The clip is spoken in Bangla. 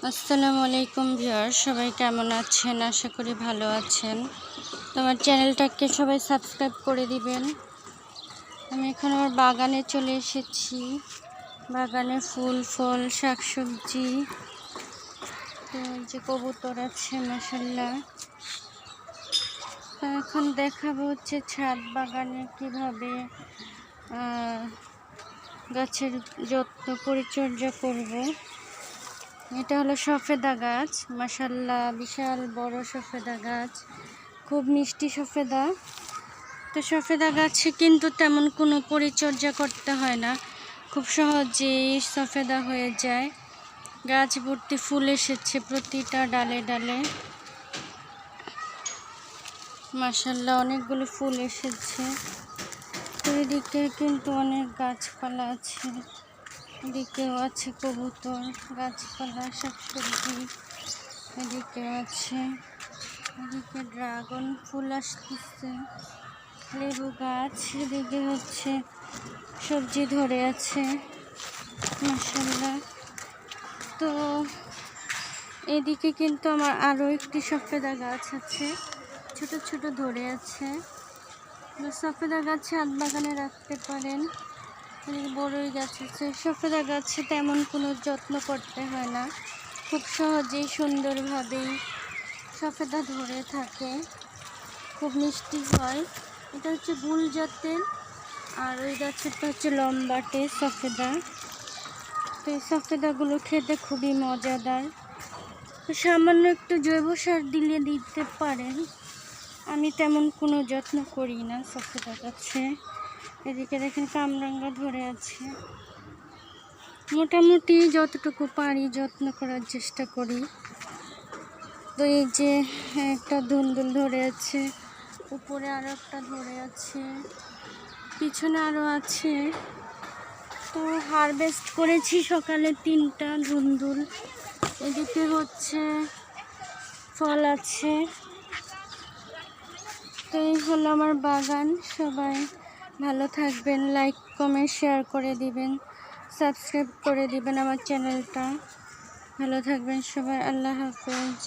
আসসালামু আলাইকুম ভিউয়ার, সবাই কেমন আছেন? আশা করি ভালো আছেন। তোমার চ্যানেলটাকে সবাই সাবস্ক্রাইব করে দিবেন। আমি এখন আমার বাগানে চলে এসেছি। বাগানে ফুল ফল শাকসবজি, তো যে কবুতর আছে মাশাআল্লাহ। তো এখন দেখাবো হচ্ছে ছাদ বাগানে কিভাবে গাছের যত্ন পরিচর্যা করব। এটা হলো সফেদা গাছ, মাশাআল্লাহ বিশাল বড় সফেদা গাছ, খুব মিষ্টি সফেদা। তো সফেদা গাছে কিন্তু তেমন কোনো পরিচর্যা করতে হয় না, খুব সহজেই সফেদা হয়ে যায়। গাছ ভর্তি ফুল এসেছে প্রতিটা ডালে ডালে, মাশাআল্লাহ অনেকগুলো ফুল এসেছে। তো এদিকে কিন্তু অনেক গাছপালা আছে, এদিকেও আছে কবুতর, গাছপালা, শাকসবজি, এদিকে আছে, এদিকে ড্রাগন ফুল আসতেছে, লেবু গাছ, এদিকে হচ্ছে সবজি ধরে আছে মাশাআল্লাহ। তো এদিকে কিন্তু আমার আরও একটি সফেদা গাছ আছে, ছোট ছোট ধরে আছে। সফেদা গাছ ছাদ বাগানে রাখতে পারেন। বড়ই গাছ আছে। সফেদা গাছে তেমন কোনো যত্ন করতে হয় না, খুব সহজেই সুন্দরভাবেই সফেদা ধরে থাকে, খুব মিষ্টি হয়। এটা হচ্ছে গুল জাতের, আর ওই গাছেরটা হচ্ছে লম্বাটে সফেদা। তো এই সফেদাগুলো খেতে খুবই মজাদার। তো সামান্য একটু জৈব সার দিতে পারেন। আমি তেমন কোনো যত্ন করি না সফেদা গাছে। এদিকে দেখেন কামরাঙ্গা ধরে আছে। মোটামুটি যতটুকু পারি যত্ন করার চেষ্টা করি। তো এই যে একটা ধুন্দুল ধরে আছে, উপরে আরও একটা ধরে আছে, পিছনে আরও আছে। তো হারভেস্ট করেছি সকালে 3টা ধুন্দুল। এদিকে হচ্ছে ফল আছে। তো এই হলো আমার বাগান। সবাই ভালো থাকবেন, লাইক কমেন্ট শেয়ার করে দিবেন, সাবস্ক্রাইব করে দিবেন আমার চ্যানেলটা। ভালো থাকবেন সবাই, আল্লাহ হাফেজ।